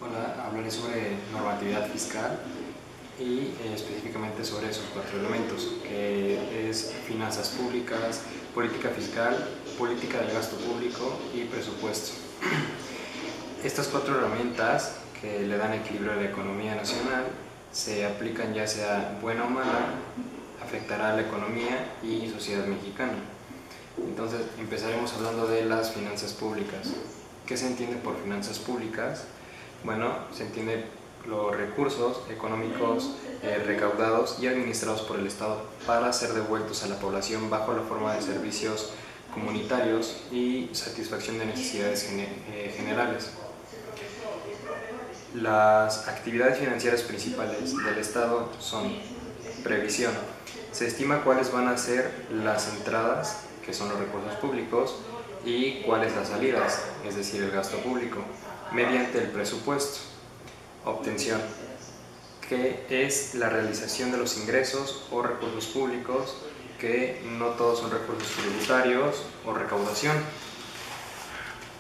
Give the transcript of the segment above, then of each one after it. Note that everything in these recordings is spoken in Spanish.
Hola, hablaré sobre normatividad fiscal y específicamente sobre esos cuatro elementos, que es finanzas públicas, política fiscal, política del gasto público y presupuesto. Estas cuatro herramientas que le dan equilibrio a la economía nacional se aplican ya sea buena o mala, afectará a la economía y sociedad mexicana. Entonces empezaremos hablando de las finanzas públicas. ¿Qué se entiende por finanzas públicas? Bueno, se entiende los recursos económicos recaudados y administrados por el Estado para ser devueltos a la población bajo la forma de servicios comunitarios y satisfacción de necesidades generales. Las actividades financieras principales del Estado son previsión. Se estima cuáles van a ser las entradas, que son los recursos públicos, y cuáles las salidas, es decir, el gasto público, mediante el presupuesto. Obtención, que es la realización de los ingresos o recursos públicos, que no todos son recursos tributarios o recaudación.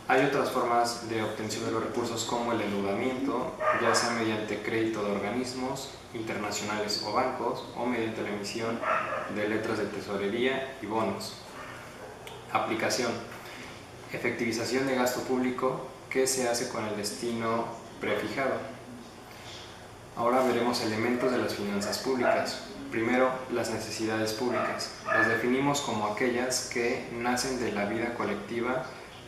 Hay otras formas de obtención de los recursos como el endeudamiento, ya sea mediante crédito de organismos internacionales o bancos o mediante la emisión de letras de tesorería y bonos. Aplicación, efectivización de gasto público que se hace con el destino prefijado. Ahora veremos elementos de las finanzas públicas. Primero, las necesidades públicas. Las definimos como aquellas que nacen de la vida colectiva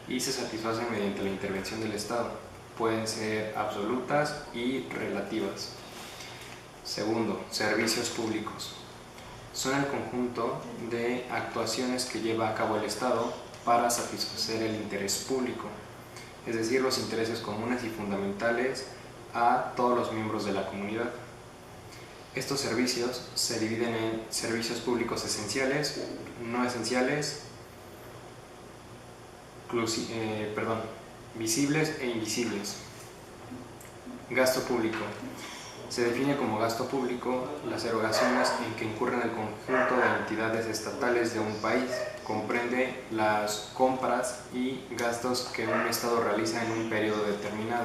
y se satisfacen mediante la intervención del Estado. Pueden ser absolutas y relativas. Segundo, servicios públicos. Son el conjunto de actuaciones que lleva a cabo el Estado para satisfacer el interés público, es decir, los intereses comunes y fundamentales a todos los miembros de la comunidad. Estos servicios se dividen en servicios públicos esenciales, no esenciales, visibles e invisibles. Gasto público. Se define como gasto público las erogaciones en que incurren el conjunto de entidades estatales de un país. Comprende las compras y gastos que un Estado realiza en un periodo determinado.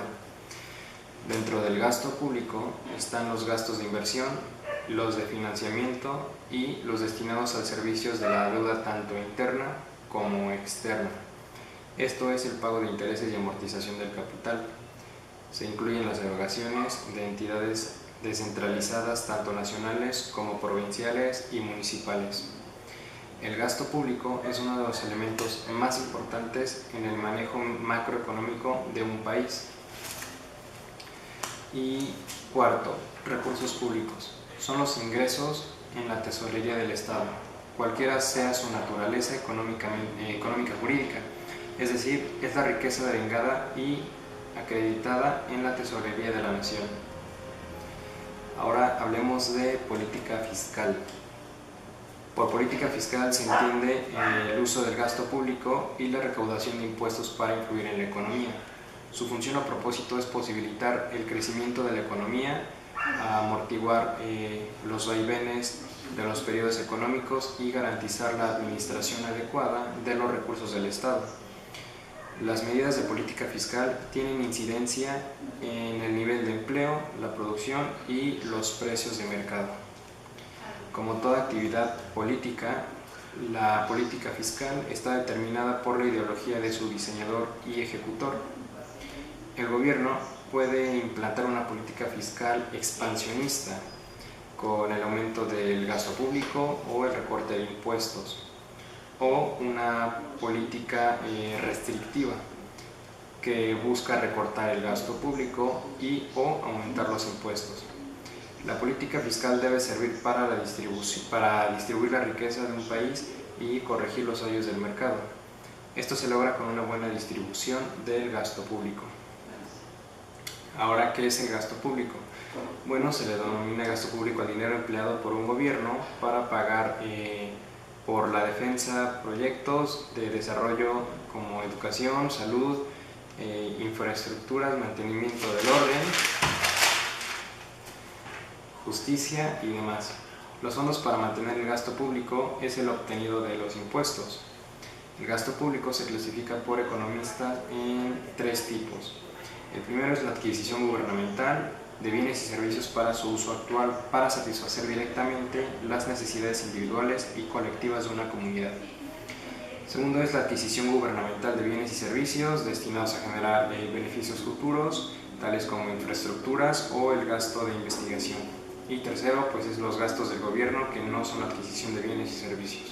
Dentro del gasto público están los gastos de inversión, los de financiamiento y los destinados a servicios de la deuda tanto interna como externa. Esto es el pago de intereses y amortización del capital. Se incluyen las erogaciones de entidades descentralizadas, tanto nacionales como provinciales y municipales. El gasto público es uno de los elementos más importantes en el manejo macroeconómico de un país. Y cuarto, recursos públicos. Son los ingresos en la tesorería del Estado, cualquiera sea su naturaleza económica jurídica, es decir, es la riqueza devengada y acreditada en la tesorería de la nación. Ahora hablemos de política fiscal. Por política fiscal se entiende el uso del gasto público y la recaudación de impuestos para influir en la economía. Su función o propósito es posibilitar el crecimiento de la economía, amortiguar los vaivenes de los periodos económicos y garantizar la administración adecuada de los recursos del Estado. Las medidas de política fiscal tienen incidencia en el nivel de empleo, la producción y los precios de mercado. Como toda actividad política, la política fiscal está determinada por la ideología de su diseñador y ejecutor. El gobierno puede implantar una política fiscal expansionista con el aumento del gasto público o el recorte de impuestos, o una política restrictiva que busca recortar el gasto público o aumentar los impuestos. La política fiscal debe servir para distribuir la riqueza de un país y corregir los hoyos del mercado. Esto se logra con una buena distribución del gasto público. Ahora, ¿qué es el gasto público? Bueno, se le denomina gasto público al dinero empleado por un gobierno para pagar por la defensa, proyectos de desarrollo como educación, salud, infraestructuras, mantenimiento del orden, justicia y demás. Los fondos para mantener el gasto público es el obtenido de los impuestos. El gasto público se clasifica por economistas en tres tipos. El primero es la adquisición gubernamental de bienes y servicios para su uso actual, para satisfacer directamente las necesidades individuales y colectivas de una comunidad. Segundo es la adquisición gubernamental de bienes y servicios destinados a generar beneficios futuros, tales como infraestructuras o el gasto de investigación. Y tercero, pues es los gastos del gobierno, que no son la adquisición de bienes y servicios.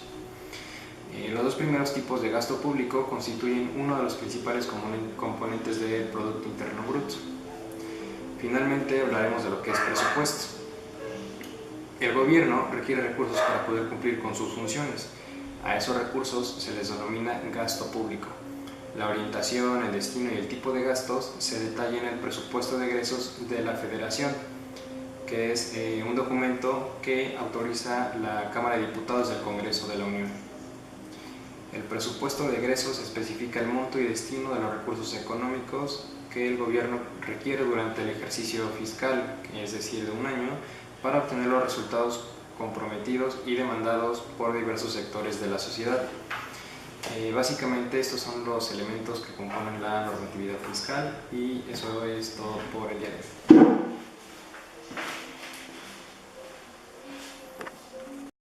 Los dos primeros tipos de gasto público constituyen uno de los principales componentes del Producto Interno Bruto. Finalmente hablaremos de lo que es presupuesto. El gobierno requiere recursos para poder cumplir con sus funciones. A esos recursos se les denomina gasto público. La orientación, el destino y el tipo de gastos se detallan en el presupuesto de egresos de la Federación, que es un documento que autoriza la Cámara de Diputados del Congreso de la Unión. El presupuesto de egresos especifica el monto y destino de los recursos económicos que el gobierno requiere durante el ejercicio fiscal, es decir, de un año, para obtener los resultados comprometidos y demandados por diversos sectores de la sociedad. Básicamente estos son los elementos que componen la normatividad fiscal y eso es todo por el día de hoy.